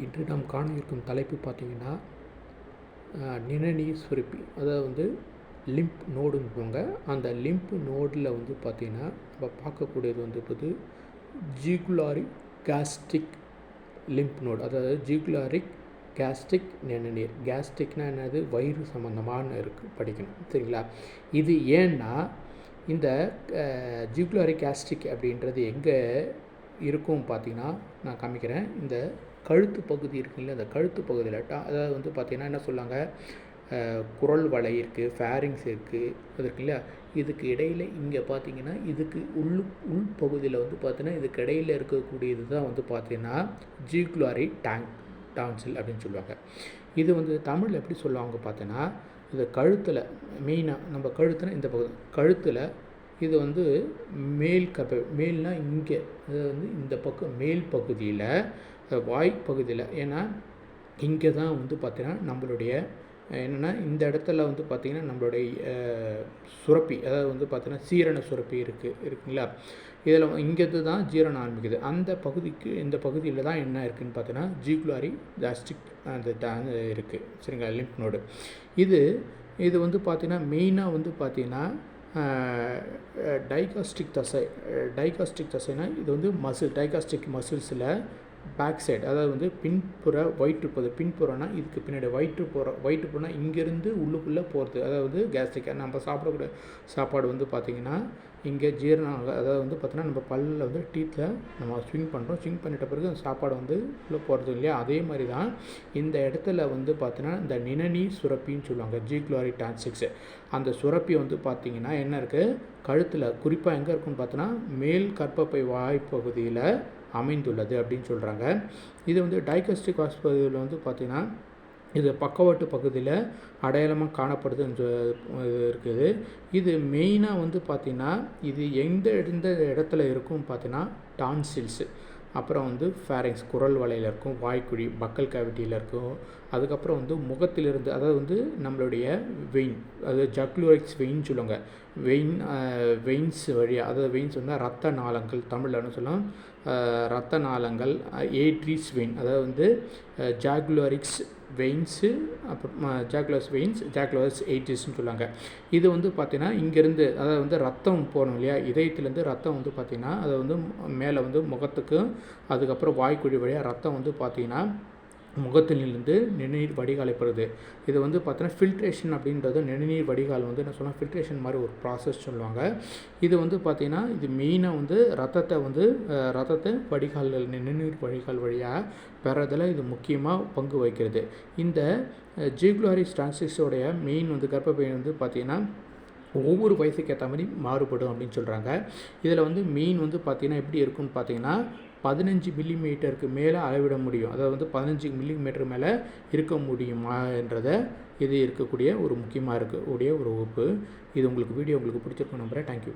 இன்று நாம் காண இருக்கும் தலைப்பு பார்த்திங்கன்னா நிணநீர் சுரப்பி, அதாவது வந்து லிம்ப் நோடுங்க. அந்த லிம்ப் நோடில் வந்து பார்த்திங்கன்னா நம்ம பார்க்கக்கூடியது வந்து ஜிகுலாரி கேஸ்ட்ரிக் லிம்ப் நோடு, அதாவது ஜிகுலாரிக் கேஸ்ட்ரிக் நிணநீர். கேஸ்ட்ரிக்னா என்னது, வயிறு சம்மந்தமான படிக்கணும், சரிங்களா. இது ஏன்னா இந்த ஜிகுலாரிக் கேஸ்ட்ரிக் அப்படின்றது எங்கே இருக்கும் பார்த்திங்கன்னா நான் காமிக்கிறேன். இந்த கழுத்து பகுதி இருக்குல்ல, அந்த கழுத்து பகுதியில் அதாவது வந்து பார்த்திங்கன்னா என்ன சொல்லாங்க, குரல் வலை இருக்குது, ஃபேரிங்ஸ் இருக்குது, அது இருக்கு இல்லையா. இதுக்கு இடையில் இங்கே பார்த்திங்கன்னா இதுக்கு உள் பகுதியில் வந்து பார்த்திங்கன்னா இதுக்கு இடையில் இருக்கக்கூடியது தான் வந்து பார்த்திங்கன்னா ஜிகுலாரி டான்சில் அப்படின்னு சொல்லுவாங்க. இது வந்து தமிழில் எப்படி சொல்லுவாங்க பார்த்தோன்னா, இது கழுத்தில் மெயினாக நம்ம கழுத்தில் இந்த பகுதி கழுத்தில் இது வந்து மேல்னா இங்கே, அது வந்து இந்த பக்கம் மேல் பகுதியில் வாய் பகுதியில், ஏன்னா இங்கே தான் வந்து பார்த்திங்கன்னா நம்மளுடைய என்னென்னா இந்த இடத்துல வந்து பார்த்திங்கன்னா நம்மளுடைய சுரப்பி, அதாவது வந்து பார்த்திங்கன்னா சீரண சுரப்பி இருக்குங்களா. இதில் இங்கேருந்து தான் ஜீரணம் ஆரம்பிக்குது. அந்த பகுதிக்கு இந்த பகுதியில் தான் என்ன இருக்குதுன்னு பார்த்தீங்கன்னா ஜிகுலாரி கேஸ்ட்ரிக் அந்த இருக்குது, சரிங்களா, லிம்ப் நோடு. இது வந்து பார்த்திங்கன்னா மெயினாக வந்து பார்த்திங்கன்னா டைகாஸ்டிக் தசைனா இது வந்து டைகாஸ்டிக் மசில்ஸில் பேக் சைடு, அதாவது வந்து பின்புற வயிற்றுப்பகுதி, பின்புறம்னா இதுக்கு பின்னாடி வயிற்றுப்புறம்னா இங்கேருந்து உள்ளுக்குள்ளே போகிறது, அதாவது கேஸ்ட்ரிக். நம்ம சாப்பிடக்கூடிய சாப்பாடு வந்து பார்த்திங்கன்னா இங்கே ஜீரணம் அதாவது வந்து பார்த்திங்கன்னா நம்ம பல்லில் வந்து டீத்தில் நம்ம ஸ்விங் பண்ணிட்ட பிறகு அந்த சாப்பாடு வந்து உள்ளே போகிறது இல்லையா. அதே மாதிரி தான் இந்த இடத்துல வந்து பார்த்திங்கன்னா இந்த நிணநீர் சுரப்பின்னு சொல்லுவாங்க, ஜிகுலாரி டான்சில்ஸ். அந்த சுரப்பி வந்து பார்த்திங்கன்னா என்ன இருக்குது, கழுத்தில் குறிப்பாக எங்கே இருக்குன்னு பார்த்தோன்னா மேல் கர்ப்பப்பை வாய்ப்பகுதியில் அமைந்துள்ளது அப்படின்னு சொல்கிறாங்க. இது வந்து டைகாஸ்டிக் பகுதியில் வந்து பார்த்திங்கன்னா இது பக்கவாட்டு பகுதியில் அடையாளமாக காணப்படுது இருக்குது. இது மெயினாக வந்து பார்த்திங்கன்னா இது எந்த இடத்துல இருக்கும் பார்த்திங்கன்னா டான்சில்ஸு, அப்புறம் வந்து ஃபேரிங்ஸ் குரல் வலையில் இருக்கும், வாய்க்குழி பக்கல் கேவிட்டியில் இருக்கும். அதுக்கப்புறம் வந்து முகத்திலிருந்து, அதாவது வந்து நம்மளுடைய வெயின், அதாவது ஜகுலாரிக் வெயின் சொல்லுவாங்க, வெயின்ஸ் வழியாக, அதாவது வெயின்ஸ் வந்து ரத்த நாளங்கள், தமிழில் சொல்லலாம் ரத்த நாளங்கள், ஏட்ரிஸ் வெயின், அதாவது வந்து ஜாகுலாரிக்ஸ் வெயின்ஸு, அப்புறம் ஜாகுலாரிஸ் ஏட்ரிஸ்ன்னு சொல்லுவாங்க. இது வந்து பார்த்திங்கன்னா இங்கேருந்து, அதாவது வந்து ரத்தம் போகணும் இல்லையா, இதயத்துலேருந்து ரத்தம் வந்து பார்த்திங்கன்னா அதை வந்து மேலே வந்து முகத்துக்கு, அதுக்கப்புறம் வாய்க்குழி வழியாக ரத்தம் வந்து பார்த்திங்கன்னா முகத்திலிருந்து நிணநீர் வடிகாலைப்படுது. இது வந்து பார்த்தீங்கன்னா ஃபில்ட்ரேஷன் அப்படின்றது, நிணநீர் வடிகால் வந்து என்ன சொல்லலாம் ஃபில்ட்ரேஷன் மாதிரி ஒரு ப்ராசஸ் சொல்லுவாங்க. இது வந்து பார்த்திங்கன்னா இது மெயினாக வந்து ரத்தத்தை வடிகால்கள், நிணநீர் வடிகால் வழியாக பெறதில் இது முக்கியமாக பங்கு வகிக்கிறது. இந்த ஜிகுலாரி டான்சில்ஸோடைய மெயின் வந்து கர்ப்பப்பை வந்து பார்த்திங்கன்னா ஒவ்வொரு வயசுக்கு ஏற்ற மாதிரி மாறுபடும் அப்படின்னு சொல்கிறாங்க. இதில் வந்து மெயின் வந்து பார்த்திங்கன்னா எப்படி இருக்குன்னு பார்த்திங்கன்னா 15 மில்லிமீட்டருக்கு மேலே அளவிட முடியும், அதாவது வந்து 15 மில்லிமீட்டர் மேலே இருக்க முடியுமா என்றதை இது இருக்கக்கூடிய ஒரு முக்கியமாக இருக்கக்கூடிய ஒரு வகுப்பு. இது உங்களுக்கு வீடியோ உங்களுக்கு பிடிச்சிருக்கும் நம்புகிறேன். தேங்க்யூ.